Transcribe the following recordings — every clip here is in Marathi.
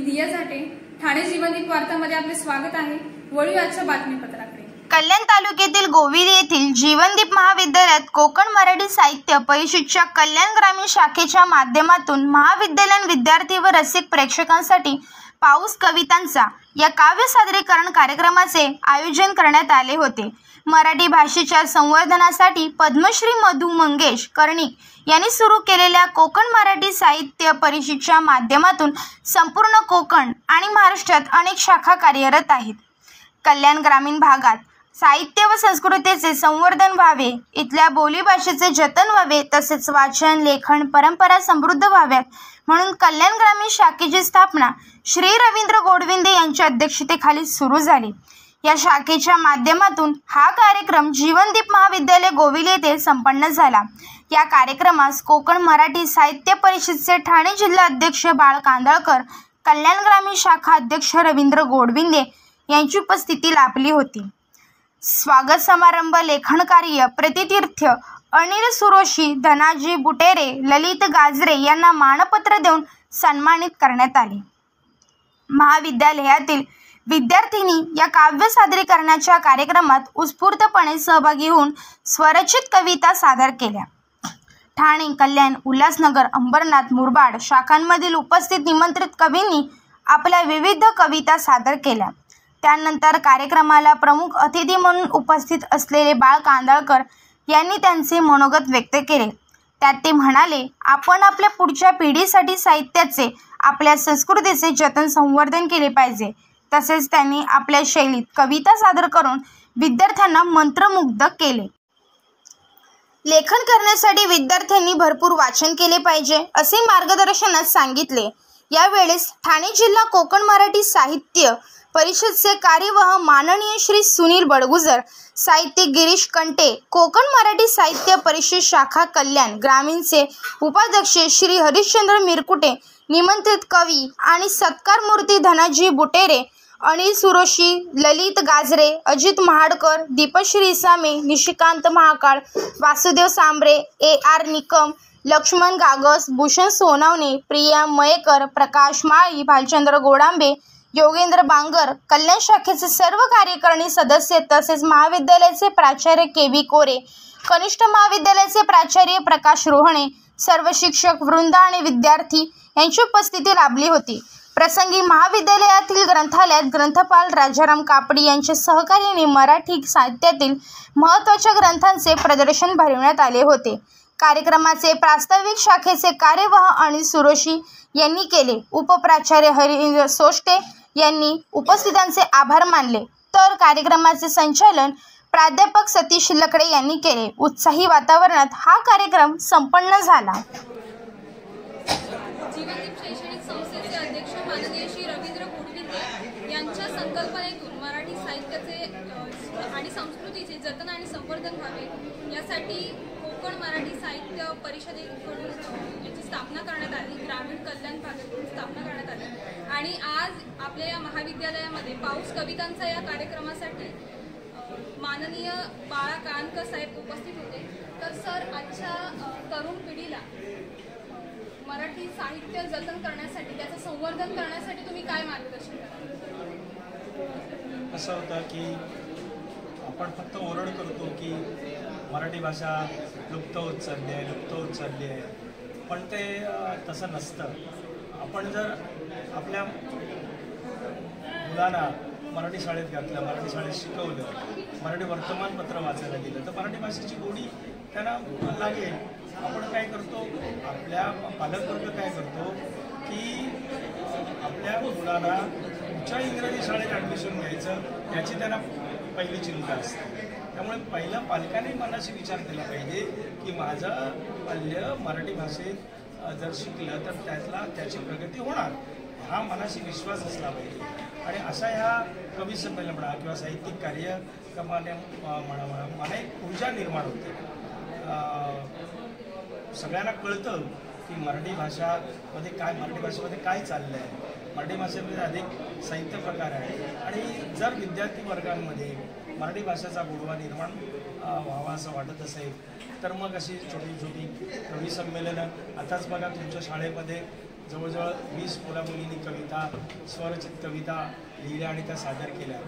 दिया जाटे। ठाणे जीवनदीप वार्तामध्ये आपले स्वागत आहे। वळू आजच्या बातमीपत्राकडे। कल्याण तालुक्यातील गोविल येथील जीवनदीप महाविद्यालयात कोकण मराठी साहित्य परिषदेच्या कल्याण ग्रामीण शाखेच्या माध्यमातून महाविद्यालयीन विद्यार्थी व रसिक प्रेक्षकांसाठी पाऊस कवितांचा या काव्य सादरीकरण कार्यक्रमाचे आयोजन करण्यात आले होते। मराठी भाषेच्या संवर्धनासाठी पद्मश्री मधु मंगेश कर्णिक यांनी सुरू केलेल्या कोकण मराठी साहित्य परिषदेच्या माध्यमातून संपूर्ण कोकण आणि महाराष्ट्रात अनेक शाखा कार्यरत आहेत। कल्याण ग्रामीण भागात साहित्य व संस्कृतीचे संवर्धन व्हावे, इथल्या बोलीभाषेचे जतन व्हावे, तसेच वाचन लेखन परंपरा समृद्ध व्हाव्यात म्हणून कल्याण ग्रामीण शाखेची स्थापना श्री रवींद्र गोडविंदे यांच्या अध्यक्षतेखाली सुरू झाली। या शाखेच्या माध्यमातून हा कार्यक्रम जीवनदीप महाविद्यालय गोविल येथे संपन्न झाला। या कार्यक्रमास कोकण मराठी साहित्य परिषदेचे ठाणे जिल्हा अध्यक्ष बाळ कांदळकर, कल्याण ग्रामीण शाखा अध्यक्ष रवींद्र गोडविंदे यांची उपस्थिती लाभली होती। स्वागत समारंभ, लेखन कार्य, प्रतितीर्थ अनिल सुरोशी, धनाजी बुटेरे, ललित गाजरे यांना मानपत्र देऊन सन्मानित करण्यात आले। महाविद्यालयातील विद्यार्थिनी या काव्य सादरीकरणाच्या कार्यक्रमात उत्स्फूर्तपणे सहभागी होऊन स्वरचित कविता सादर केल्या। ठाणे, कल्याण, उल्हासनगर, अंबरनाथ, मुरबाड शाखांमधील उपस्थित निमंत्रित कवींनी आपल्या विविध कविता सादर केल्या। त्यानंतर कार्यक्रमाला प्रमुख अतिथी म्हणून उपस्थित असलेले बाळ कांदळकर यांनी त्यांचे मनोगत व्यक्त केले। त्यात ते म्हणाले, आपण आपल्या पुढच्या पिढीसाठी साहित्याचे, आपल्या संस्कृतीचे जतन संवर्धन केले पाहिजे। तसेच त्यांनी आपल्या शैलीत कविता सादर करून विद्यार्थ्यांना मंत्रमुग्ध केले। लेखन करण्यासाठी विद्यार्थ्यांनी भरपूर वाचन केले पाहिजे असे मार्गदर्शनात सांगितले। यावेळेस ठाणे जिल्हा कोकण मराठी साहित्य परिषदेचे कार्यवाह माननीय श्री सुनील बडगुजर, साहित्यिक गिरीश कंटे, कोकण मराठी साहित्य परिषद शाखा कल्याण ग्रामीणचे उपाध्यक्ष श्री हरिश्चंद्र मिरकुटे, निमंत्रित कवी आणि सत्कारमूर्ती धनाजी बुटेरे, अनिल सुरोशी, ललित गाजरे, अजित महाडकर, दीपश्री इसामे, निशिकांत महाकाळ, वासुदेव सांबरे, AR निकम, लक्ष्मण गागस, भूषण सोनावणे, प्रिया मयेकर, प्रकाश माळी, भालचंद्र गोडांबे, योगेंद्र बांगर, कल्याण शाखेचे सर्व कार्यकारिणी सदस्य तसेच महाविद्यालयाचे प्राचार्य KV कोरे, कनिष्ठ महाविद्यालयाचे प्राचार्य प्रकाश रोहणे, सर्व शिक्षक वृंद आणि विद्यार्थी यांची उपस्थिती लाभली होती। प्रसंगी महाविद्यालयातील ग्रंथालयात ग्रंथपाल राजाराम कापडी यांच्या सहकार्याने मराठी साहित्यातील महत्त्वाच्या ग्रंथांचे प्रदर्शन भरवण्यात आले होते। कार्यक्रमाचे प्रास्ताविक शाखेचे कार्यवाह अनिल सुरोशी यांनी केले। उपप्राचार्य हरिंद्र सोष्टे यांनी उपस्थितांचे आभार मानले, तर कार्यक्रमाचे संचालन प्राध्यापक सतीश लकडे यांनी केले। उत्साही वातावरणात हा कार्यक्रम संपन्न झाला। जीवनदीप शैक्षणिक संस्थेचे अध्यक्ष माननीय श्री रवींद्र गोडविंदे यांच्या संकल्पनेतून मराठी साहित्याचे आणि संस्कृतीचे जतन आणि संवर्धन व्हावे यासाठी कोकण मराठी साहित्य परिषदेकडून याची स्थापना करण्यात आली। ग्रामीण कल्याण भागातून स्थापना करण्यात आली आणि आज आपल्या या महाविद्यालयामध्ये पाऊस कवितांचा या कार्यक्रमासाठी माननीय बाळा कांदळकर साहेब उपस्थित होते। तर सर, आजच्या तरुण पिढीला मराठी साहित्य जतन करण्यासाठी, त्याचं संवर्धन करण्यासाठी तुम्ही काय मार्गदर्शन कराल? असं होतं की आपण फक्त ओरड करतो की मराठी भाषा लुप्त होत चालली आहे, पण ते तसं नसतं। आपण जर आपल्या मुलांना मराठी शाळेत घातलं, मराठी शाळेत शिकवलं, मराठी वर्तमानपत्र वाचायला दिलं तर मराठी भाषेची गोडी त्यांना लागेल। आपण काय करतो, आपल्या पालकवर्ग काय करतो की आपल्या मुलांना उच्च इंग्रजी शाळेत ॲडमिशन घ्यायचं याची त्यांना पहिली चिंता असते। त्यामुळे पहिलं पालकांनी मनाशी विचार केला पाहिजे की माझं पाल्य मराठी भाषेत जर शिकलं तर त्याची प्रगती होणार, हा मनाशी विश्वास असला पाहिजे। आणि अशा ह्या कवी संमेलन म्हणा किंवा साहित्यिक कार्यक्रमाने मला एक ऊर्जा निर्माण होते। सगळ्यांना कळतं की मराठी भाषेमध्ये काय चाललं आहे, मराठी भाषेमध्ये अधिक साहित्य प्रकार आहे आणि जर विद्यार्थी वर्गांमध्ये मराठी भाषेचा गोडवा निर्माण व्हावा असं वाटत असेल तर मग अशी छोटी छोटी कवी संमेलनं, आताच बघा तुमच्या शाळेमध्ये जवळजवळ 20 मुला-मुलींनी कविता, स्वरचित कविता लिहिल्या आणि त्या सादर केल्या.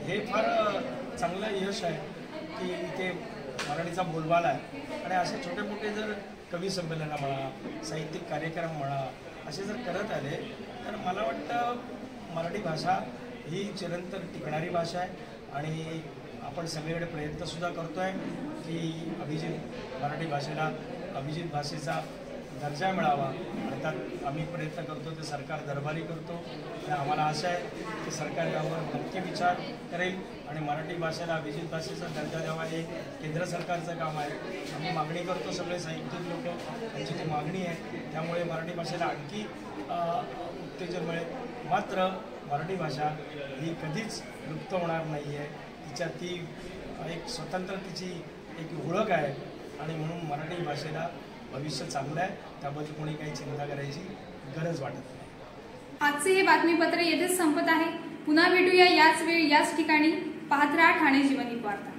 हे फार चांगलं यश आहे की इथे मराठीचा बोलबाला आहे. आणि असे छोटे मोठे जर कवी संमेलनं म्हणा, साहित्यिक कार्यक्रम म्हणा, असे जर करत आले तर मला वाटतं मराठी भाषा ही चिरंतन टिकणारी भाषा आहे. आणि आपण सगळीकडे प्रयत्नसुद्धा करतो आहे की मराठी भाषेला अभिजित भाषेचा दर्जा मिळावा. अर्थात आम्ही प्रयत्न करतो ते सरकार दरबारी करतो. आणि आम्हाला आशा आहे की सरकार यावर नक्की विचार करेल आणि मराठी भाषेला अभिजित भाषेचा दर्जा द्यावा हे केंद्र सरकारचं काम आहे. आम्ही मागणी करतो, सगळे साहित्यिक लोक त्यांची ती मागणी आहे. त्यामुळे मराठी भाषेला आणखी उत्तेजन मिळेल. मात्र मराठी भाषा ही कधीच लुप्त होणार नाही आहे. तिच्या ती एक स्वतंत्र तिची एक ओळख आहे आणि म्हणून मराठी भाषेला भविष्य चांगलं आहे. त्याबद्दल कोणी काही चिंता करायची गरज वाटत नाही. आजचे हे बातमीपत्र येथेच संपत आहे. पुन्हा भेटूया याच वेळी याच ठिकाणी. पाहत राहा ठाणे जीवनी वार्ता.